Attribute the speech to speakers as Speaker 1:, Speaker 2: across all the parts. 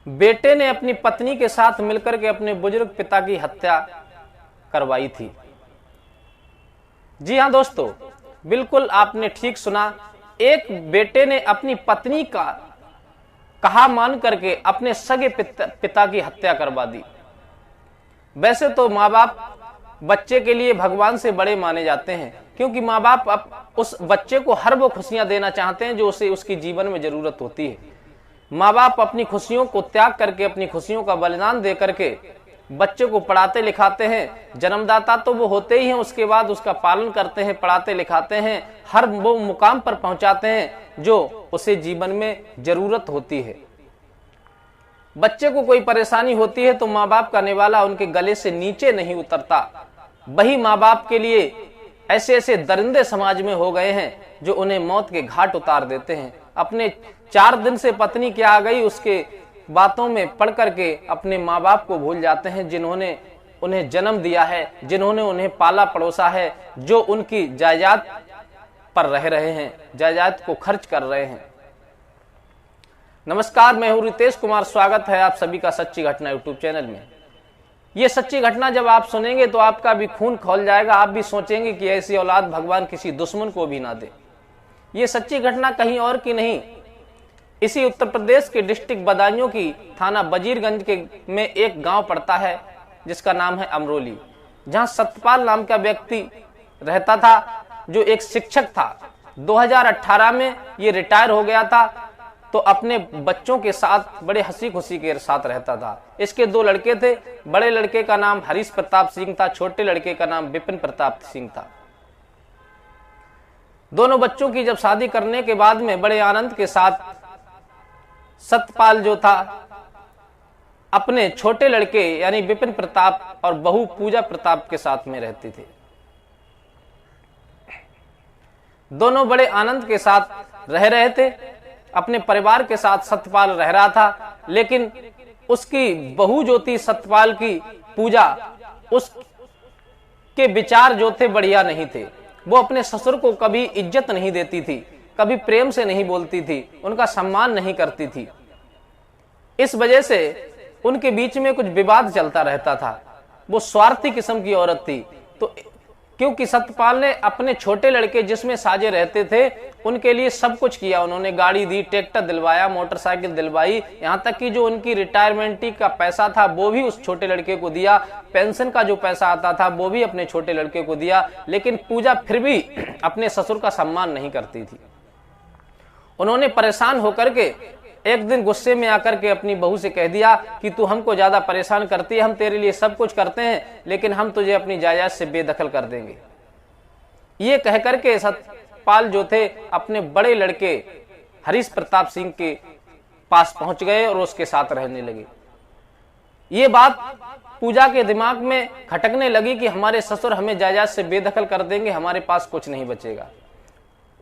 Speaker 1: बेटे ने अपनी पत्नी के साथ मिलकर के अपने बुजुर्ग पिता की हत्या करवाई थी। जी हां दोस्तों, बिल्कुल आपने ठीक सुना। एक बेटे ने अपनी पत्नी का कहा मान करके अपने सगे पिता की हत्या करवा दी। वैसे तो माँ बाप बच्चे के लिए भगवान से बड़े माने जाते हैं, क्योंकि माँ बाप उस बच्चे को हर वो खुशियां देना चाहते हैं जो उसे उसकी जीवन में जरूरत होती है। माँ बाप अपनी खुशियों को त्याग करके, अपनी खुशियों का बलिदान दे करके बच्चे को पढ़ाते लिखाते हैं। जन्मदाता तो वो होते ही हैं, उसके बाद उसका पालन करते हैं, पढ़ाते लिखाते हैं, हर वो मुकाम पर पहुंचाते हैं जो उसे जीवन में जरूरत होती है। बच्चे को कोई परेशानी होती है तो माँ बाप का निवाला उनके गले से नीचे नहीं उतरता। वही माँ बाप के लिए ऐसे ऐसे दरिंदे समाज में हो गए हैं जो उन्हें मौत के घाट उतार देते हैं। अपने 4 दिन से पत्नी क्या आ गई उसके बातों में पढ़ करके अपने माँ बाप को भूल जाते हैं, जिन्होंने उन्हें जन्म दिया है, जिन्होंने उन्हें पाला पड़ोसा है, जो उनकी जायदाद पर रह रहे हैं, जायदाद को खर्च कर रहे हैं। नमस्कार, मैं हूं रितेश कुमार। स्वागत है आप सभी का सच्ची घटना यूट्यूब चैनल में। ये सच्ची घटना जब आप सुनेंगे तो आपका भी खून खौल जाएगा। आप भी सोचेंगे कि ऐसी औलाद भगवान किसी दुश्मन को भी ना दे। ये सच्ची घटना कहीं और की नहीं, इसी उत्तर प्रदेश के डिस्ट्रिक्ट बदायूं की थाना वजीरगंज के में एक गांव पड़ता है जिसका नाम है अमरोली, जहां सतपाल नाम का व्यक्ति रहता था, जो एक शिक्षक था। 2018 में ये रिटायर हो गया था, तो अपने बच्चों के साथ बड़े हंसी खुशी के साथ रहता था। इसके 2 लड़के थे। बड़े लड़के का नाम हरीश प्रताप सिंह था, छोटे लड़के का नाम विपिन प्रताप सिंह था। दोनों बच्चों की जब शादी करने के बाद में बड़े आनंद के साथ सतपाल जो था अपने छोटे लड़के यानी विपिन प्रताप और बहू पूजा प्रताप के साथ में रहते थे। दोनों बड़े आनंद के साथ रह रहे थे, अपने परिवार के साथ सतपाल रह रहा था। लेकिन उसकी बहू जो थी सतपाल की पूजा, उसके विचार जो थे बढ़िया नहीं थे। वो अपने ससुर को कभी इज्जत नहीं देती थी, कभी प्रेम से नहीं बोलती थी, उनका सम्मान नहीं करती थी। इस वजह से उनके बीच में कुछ विवाद चलता रहता था। वो स्वार्थी किस्म की औरत थी। तो क्योंकि सतपाल ने अपने छोटे लड़के जिसमें साजे रहते थे उनके लिए सब कुछ किया। उन्होंने गाड़ी दी, ट्रैक्टर दिलवाया, मोटरसाइकिल दिलवाई, यहाँ तक कि जो उनकी रिटायरमेंट का पैसा था वो भी उस छोटे लड़के को दिया, पेंशन का जो पैसा आता था वो भी अपने छोटे लड़के को दिया। लेकिन पूजा फिर भी अपने ससुर का सम्मान नहीं करती थी। उन्होंने परेशान होकर के एक दिन गुस्से में आकर के अपनी बहू से कह दिया कि तू हमको ज्यादा परेशान करती है, हम तेरे लिए सब कुछ करते हैं लेकिन हम तुझे अपनी जायदाद से बेदखल कर देंगे। ये कहकर के सतपाल जो थे अपने बड़े लड़के हरीश प्रताप सिंह के पास पहुंच गए और उसके साथ रहने लगे। ये बात पूजा के दिमाग में खटकने लगी कि हमारे ससुर हमें जायदाद से बेदखल कर देंगे, हमारे पास कुछ नहीं बचेगा।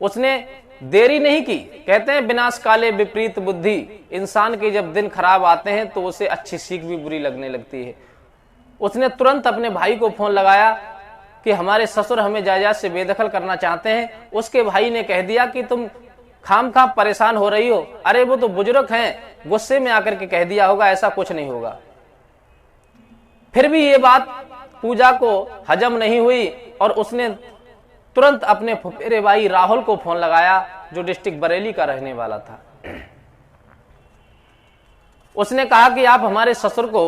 Speaker 1: उसने देरी नहीं की। कहते हैं विनाश काले विपरीत बुद्धि, इंसान के जब दिन खराब आते हैं तो उसे अच्छी सीख भी बुरी लगने लगती है। उसने तुरंत अपने भाई को फोन लगाया कि हमारे ससुर हमें जायदाद से बेदखल करना चाहते हैं। उसके भाई ने कह दिया कि तुम खामखा परेशान हो रही हो, अरे वो तो बुजुर्ग हैं, गुस्से में आकर के कह दिया होगा, ऐसा कुछ नहीं होगा। फिर भी ये बात पूजा को हजम नहीं हुई और उसने तुरंत अपने फुफेरे भाई राहुल को फोन लगाया, जो डिस्ट्रिक्ट बरेली का रहने वाला था। उसने कहा कि आप हमारे ससुर को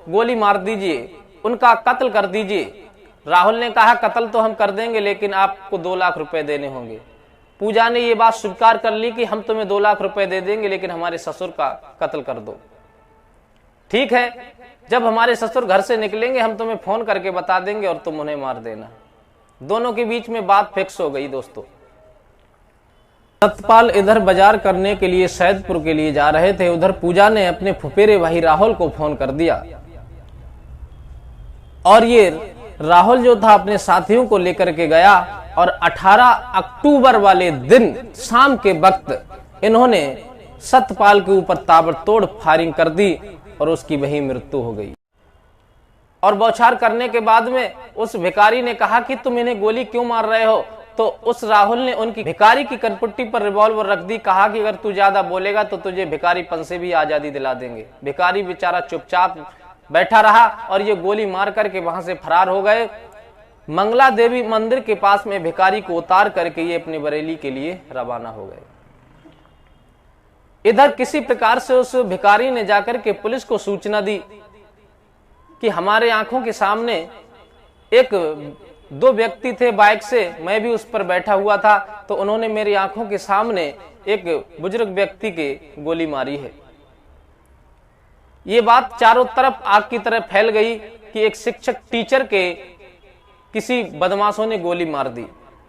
Speaker 1: गोली मार दीजिए, उनका कत्ल कर दीजिए। राहुल ने कहा कत्ल तो हम कर देंगे लेकिन आपको 2 लाख रुपए देने होंगे। पूजा ने ये बात स्वीकार कर ली कि हम तुम्हें 2 लाख रुपए दे देंगे लेकिन हमारे ससुर का कत्ल कर दो। ठीक है, जब हमारे ससुर घर से निकलेंगे हम तुम्हें फोन करके बता देंगे और तुम उन्हें मार देना। दोनों के बीच में बात फिक्स हो गई। दोस्तों, सतपाल इधर बाजार करने के लिए सैदपुर के लिए जा रहे थे, उधर पूजा ने अपने फुफेरे भाई राहुल को फोन कर दिया और ये राहुल जो था अपने साथियों को लेकर के गया और 18 अक्टूबर वाले दिन शाम के वक्त इन्होंने सतपाल के ऊपर ताबड़तोड़ फायरिंग कर दी और उसकी वही मृत्यु हो गई। और बौछार करने के बाद में उस भिखारी ने कहा कि तुम इन्हें गोली क्यों मार रहे हो, तो उस राहुल ने उनकी भिखारी की कनपट्टी पर रिवॉल्वर रख दी। कहा कि अगर तू ज्यादा बोलेगा तो तुझे भिखारीपन से भी आजादी दिला देंगे। भिखारी बेचारा चुपचाप बैठा रहा और ये गोली मार करके वहां से फरार हो गए। मंगला देवी मंदिर के पास में भिखारी को उतार करके ये अपने बरेली के लिए रवाना हो गए। इधर किसी प्रकार से उस भिखारी ने जाकर के पुलिस को सूचना दी कि हमारे आंखों के सामने एक दो व्यक्ति थे बाइक से, मैं भी उस पर बैठा हुआ था, तो उन्होंने मेरी आंखों के सामने एक बुजुर्ग व्यक्ति के गोली मारी है। ये बात चारों तरफ आग की तरह फैल गई कि एक शिक्षक टीचर के किसी बदमाशों ने गोली मार दी।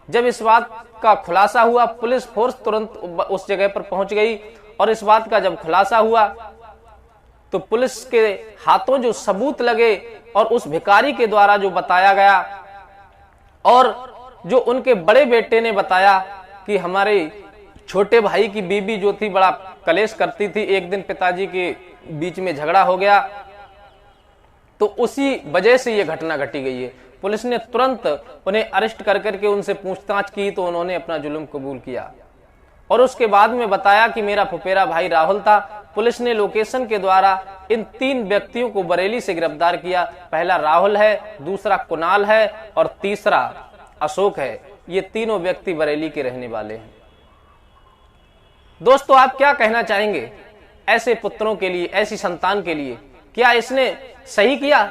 Speaker 1: जब इस बात का खुलासा हुआ, पुलिस फोर्स तुरंत उस जगह पर पहुंच गई और इस बात का जब खुलासा हुआ तो पुलिस के हाथों जो सबूत लगे और उस भिखारी के द्वारा जो बताया गया और जो उनके बड़े बेटे ने बताया कि हमारे छोटे भाई की बीबी जो थी बड़ा कलेश करती थी, एक दिन पिताजी के बीच में झगड़ा हो गया, तो उसी वजह से यह घटना घटी गई है। पुलिस ने तुरंत उन्हें अरेस्ट कर करके उनसे पूछताछ की तो उन्होंने अपना जुल्म कबूल किया और उसके बाद में बताया कि मेरा फुफेरा भाई राहुल था। पुलिस ने लोकेशन के द्वारा इन 3 व्यक्तियों को बरेली से गिरफ्तार किया। पहला राहुल है, दूसरा कुणाल है और तीसरा अशोक है। ये तीनों व्यक्ति बरेली के रहने वाले हैं। दोस्तों, आप क्या कहना चाहेंगे ऐसे पुत्रों के लिए, ऐसी संतान के लिए? क्या इसने सही किया?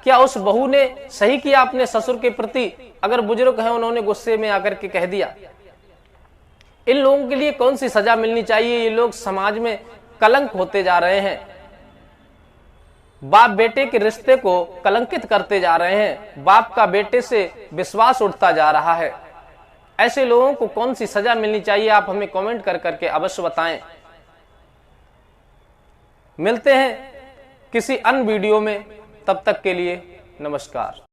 Speaker 1: क्या उस बहू ने सही किया अपने ससुर के प्रति? अगर बुजुर्ग है उन्होंने गुस्से में आकर के कह दिया। इन लोगों के लिए कौन सी सजा मिलनी चाहिए? ये लोग समाज में कलंक होते जा रहे हैं, बाप बेटे के रिश्ते को कलंकित करते जा रहे हैं, बाप का बेटे से विश्वास उठता जा रहा है। ऐसे लोगों को कौन सी सजा मिलनी चाहिए? आप हमें कमेंट कर करके अवश्य बताएं। मिलते हैं किसी अन्य वीडियो में, तब तक के लिए नमस्कार।